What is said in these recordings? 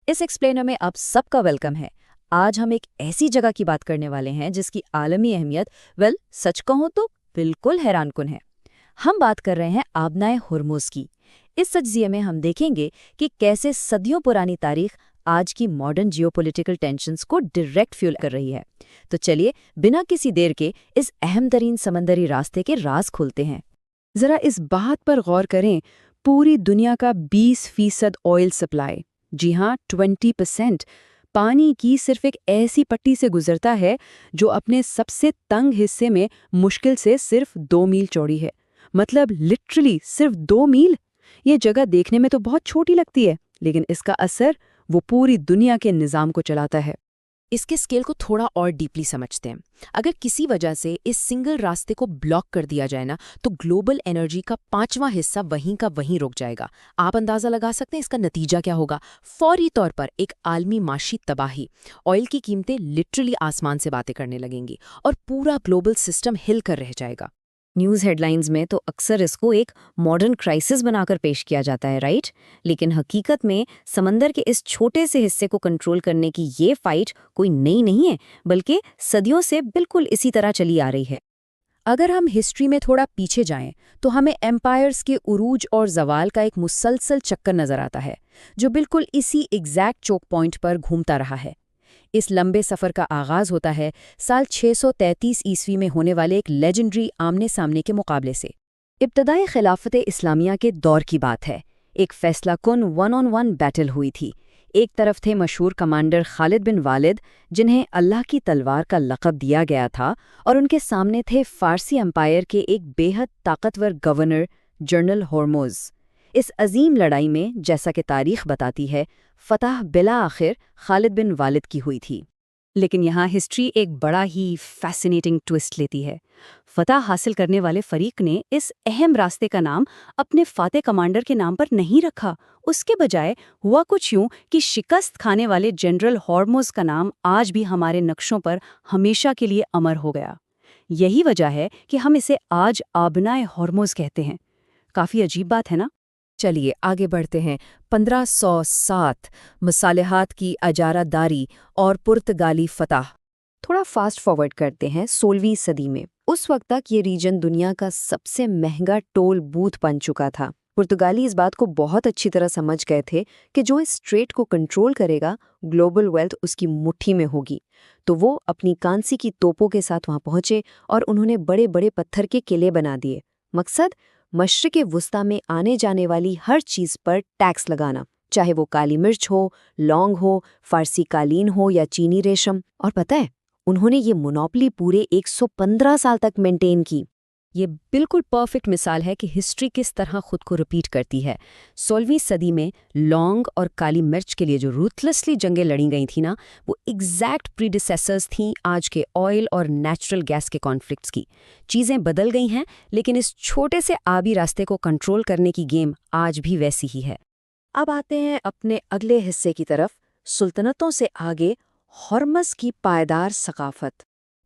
इस एक्सप्लेनर में आप सबका वेलकम है। आज हम एक ऐसी जगह की बात करने वाले हैं जिसकी आलमी अहमियत सच कहूं तो बिल्कुल हैरानकुन है। हम बात कर रहे हैं आबनाए हुर्मुज़ की। इस तज्ज़िये में हम देखेंगे कि कैसे सदियों पुरानी तारीख आज की मॉडर्न जियोपॉलिटिकल टेंशन्स को डायरेक्ट फ्यूल कर रही है। तो चलिए बिना किसी देर के इस अहम तरीन समंदरी रास्ते के राज खोलते हैं। जरा इस बात पर गौर करें, पूरी दुनिया का 20% ऑयल सप्लाई, जी हाँ 20%, पानी की सिर्फ एक ऐसी पट्टी से गुजरता है जो अपने सबसे तंग हिस्से में मुश्किल से सिर्फ 2 मील चौड़ी है। मतलब लिटरली सिर्फ 2 मील। ये जगह देखने में तो बहुत छोटी लगती है, लेकिन इसका असर वो पूरी दुनिया के निज़ाम को चलाता है। इसके स्केल को थोड़ा और डीपली समझते हैं। अगर किसी वजह से इस सिंगल रास्ते को ब्लॉक कर दिया जाए ना, तो ग्लोबल एनर्जी का 5वां हिस्सा वहीं का वहीं रुक जाएगा। आप अंदाजा लगा सकते हैं इसका नतीजा क्या होगा। फौरी तौर पर एक आलमी माशी तबाही, ऑयल की कीमतें लिटरली आसमान से बातें करने लगेंगी और पूरा ग्लोबल सिस्टम हिल कर रह जाएगा। न्यूज़ हेडलाइंस में तो अक्सर इसको एक मॉडर्न क्राइसिस बनाकर पेश किया जाता है, राइट? लेकिन हकीकत में समंदर के इस छोटे से हिस्से को कंट्रोल करने की ये फाइट कोई नई नहीं है, बल्कि सदियों से बिल्कुल इसी तरह चली आ रही है। अगर हम हिस्ट्री में थोड़ा पीछे जाएं, तो हमें एम्पायर्स के उरूज और जवाल का एक मुसलसल चक्कर नजर आता है, जो बिल्कुल इसी एग्जैक्ट चोक पॉइंट पर घूमता रहा है। इस लंबे सफ़र का आगाज़ होता है साल 633 ईस्वी में होने वाले एक लेजेंडरी आमने सामने के मुकाबले से। इब्तदाई खिलाफत इस्लामिया के दौर की बात है। एक फैसला कुन 1-on-1 बैटल हुई थी। एक तरफ थे मशहूर कमांडर खालिद बिन वालिद, जिन्हें अल्लाह की तलवार का लक़ब दिया गया था, और उनके सामने थे फ़ारसी एम्पायर के एक बेहद ताकतवर गवर्नर जनरल हुर्मुज़। इस अजीम लड़ाई में, जैसा कि तारीख बताती है, फ़तह बिला आखिर खालिद बिन वालिद की हुई थी। लेकिन यहाँ हिस्ट्री एक बड़ा ही फैसिनेटिंग ट्विस्ट लेती है। फतह हासिल करने वाले फरीक ने इस अहम रास्ते का नाम अपने फाते कमांडर के नाम पर नहीं रखा। उसके बजाय हुआ कुछ यूं कि शिकस्त खाने वाले जनरल हुर्मुज़ का नाम आज भी हमारे नक्शों पर हमेशा के लिए अमर हो गया। यही वजह है कि हम इसे आज आबनाए हुर्मुज़ कहते हैं। काफ़ी अजीब बात है ना? चलिए आगे बढ़ते हैं। 1507 मसालेहात की अजारादारी और पुर्तगाली फतह। थोड़ा फास्ट फॉरवर्ड करते हैं 16वीं सदी में। उस वक्त तक ये रीजन दुनिया का सबसे महंगा टोल बूथ बन चुका था। पुर्तगाली इस बात को बहुत अच्छी तरह समझ गए थे कि जो इस स्ट्रेट को कंट्रोल करेगा, ग्लोबल वेल्थ उसकी मुट्ठी में होगी। तो वो अपनी कांसी की तोपों के साथ वहां पहुंचे और उन्होंने बड़े बड़े पत्थर के किले बना दिए। मकसद मशरिक़ वुस्ता में आने जाने वाली हर चीज़ पर टैक्स लगाना, चाहे वो काली मिर्च हो, लौंग हो, फारसी कालीन हो या चीनी रेशम। और पता है, उन्होंने ये मोनोपोली पूरे 115 साल तक मेंटेन की। ये बिल्कुल परफेक्ट मिसाल है कि हिस्ट्री किस तरह खुद को रिपीट करती है। 16वीं सदी में लौंग और काली मिर्च के लिए जो रूथलेसली जंगें लड़ी गई थी ना, वो एग्जैक्ट प्रीडिसेसर्स थीं आज के ऑयल और नेचुरल गैस के कॉन्फ्लिक्ट्स की। चीज़ें बदल गई हैं, लेकिन इस छोटे से आबी रास्ते को कंट्रोल करने की गेम आज भी वैसी ही है। अब आते हैं अपने अगले हिस्से की तरफ, सुल्तनतों से आगे हुर्मुज़ की पायदार सकाफत।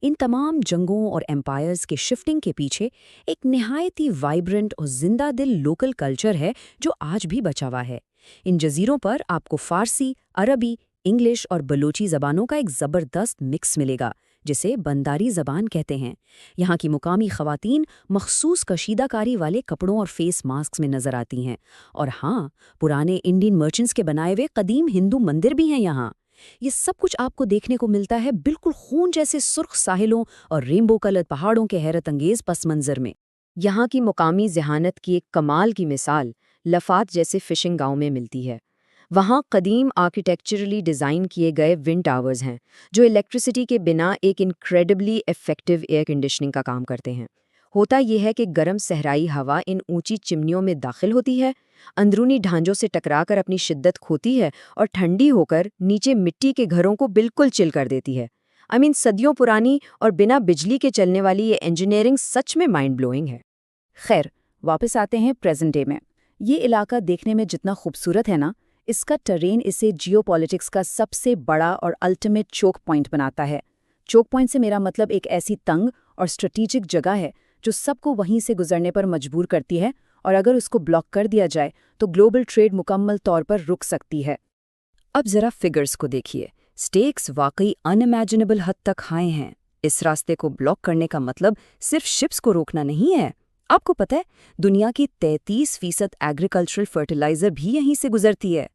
इन तमाम जंगों और एम्पायर्स के शिफ्टिंग के पीछे एक निहायत ही वाइब्रेंट और जिंदा दिल लोकल कल्चर है जो आज भी बचा हुआ है। इन जजीरों पर आपको फारसी, अरबी, इंग्लिश और बलोची ज़बानों का एक ज़बरदस्त मिक्स मिलेगा, जिसे बंदारी ज़बान कहते हैं। यहाँ की मुकामी ख़वातीन मखसूस कशीदाकारी वाले कपड़ों और फेस मास्क में नज़र आती हैं। और हाँ, पुराने इंडियन मर्चेंट्स के बनाए हुए कदीम हिंदू मंदिर भी हैं यहाँ। ये सब कुछ आपको देखने को मिलता है बिल्कुल खून जैसे सुर्ख साहिलों और रेनबो कलर पहाड़ों के हैरत अंगेज पस मंजर में। यहाँ की मुकामी जहानत की एक कमाल की मिसाल लफात जैसे फिशिंग गांव में मिलती है। वहाँ कदीम आर्किटेक्चरली डिज़ाइन किए गए विंड टावर्स हैं, जो इलेक्ट्रिसिटी के बिना एक इनक्रेडिबली इफ़ेक्टिव एयर कंडीशनिंग का काम करते हैं। होता यह है कि गर्म सहराई हवा इन ऊंची चिमनियों में दाखिल होती है, अंदरूनी ढांचों से टकराकर अपनी शिद्दत खोती है और ठंडी होकर नीचे मिट्टी के घरों को बिल्कुल चिल कर देती है। सदियों पुरानी और बिना बिजली के चलने वाली ये इंजीनियरिंग सच में माइंड ब्लोइंग है। खैर, वापस आते हैं प्रेजेंट डे में। ये इलाका देखने में जितना खूबसूरत है ना, इसका टरेन इसे जियोपॉलिटिक्स का सबसे बड़ा और अल्टीमेट चोक पॉइंट बनाता है। चोक पॉइंट से मेरा मतलब एक ऐसी तंग और स्ट्रेटेजिक जगह है जो सबको वहीं से गुजरने पर मजबूर करती है, और अगर उसको ब्लॉक कर दिया जाए तो ग्लोबल ट्रेड मुकम्मल तौर पर रुक सकती है। اب ذرا فگرز کو دیکھیے، سٹیکس واقعی ان امیجنیبل حد تک ہائی ہیں۔ اس راستے کو بلاک کرنے کا مطلب صرف شپس کو روکنا نہیں ہے۔ آپ کو پتہ ہے دنیا کی 33% ایگریکلچرل فرٹیلائزر بھی یہیں سے گزرتی ہے۔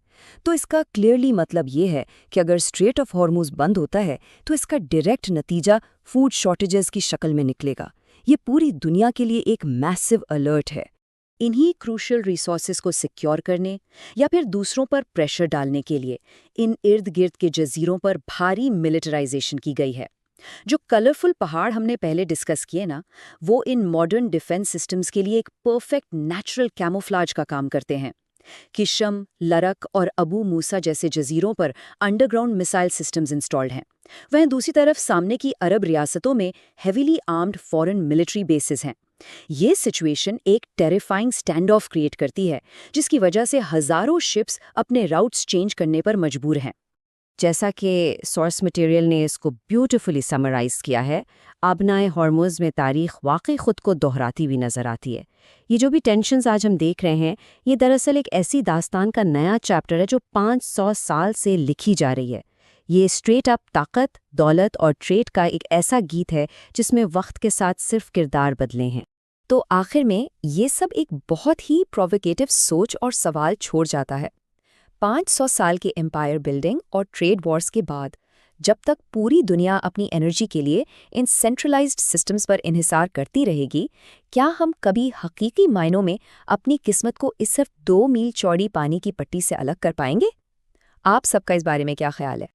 تو اس کا کلیئرلی مطلب یہ ہے کہ اگر اسٹریٹ آف ہارموز بند ہوتا ہے تو اس کا ڈائریکٹ نتیجہ فوڈ شارٹیجز کی شکل میں نکلے گا۔ یہ پوری دنیا کے لیے ایک میسو الرٹ ہے۔ انہی کروشل ریسورسز کو سیکیور کرنے یا پھر دوسروں پر پریشر ڈالنے کے لیے ان ارد گرد کے جزیروں پر بھاری ملٹرائزیشن کی گئی ہے۔ جو کلرفل پہاڑ ہم نے پہلے ڈسکس کیے نا، وہ ان ماڈرن ڈیفنس سسٹمز کے لیے ایک پرفیکٹ نیچرل کیموفلاج کا کام کرتے ہیں۔ کشم، لرک اور ابو موسیٰ جیسے جزیروں پر underground missile systems installed ہیں۔ وہیں دوسری طرف سامنے کی عرب ریاستوں میں heavily armed foreign military bases ہیں۔ یہ سچویشن ایک ٹیریفائنگ سٹینڈ آف کریٹ کرتی ہے، جس کی وجہ سے ہزاروں شپس اپنے راؤٹس چینج کرنے پر مجبور ہیں۔ جیسا کہ سورس مٹیریل نے اس کو بیوٹیفلی سمرائز کیا ہے، آبنائے ہارموز میں تاریخ واقعی خود کو دہراتی ہوئی نظر آتی ہے۔ یہ جو بھی ٹینشنز آج ہم دیکھ رہے ہیں، یہ دراصل ایک ایسی داستان کا نیا چیپٹر ہے جو 500 سال سے لکھی جا رہی ہے۔ یہ اسٹریٹ اپ طاقت، دولت اور ٹریڈ کا ایک ایسا گیت ہے جس میں وقت کے ساتھ صرف کردار بدلے ہیں۔ تو آخر میں یہ سب ایک بہت ہی پرووکیٹو سوچ اور سوال چھوڑ جاتا ہے۔ 500 سال کے امپائر بلڈنگ اور ٹریڈ وارز کے بعد جب تک پوری دنیا اپنی انرجی کے لیے ان سینٹرلائزڈ سسٹمز پر انحصار کرتی رہے گی، کیا ہم کبھی حقیقی معنوں میں اپنی قسمت کو اس صرف 2 میل چوڑی پانی کی پٹی سے الگ کر پائیں گے؟ آپ سب کا اس بارے میں کیا خیال ہے؟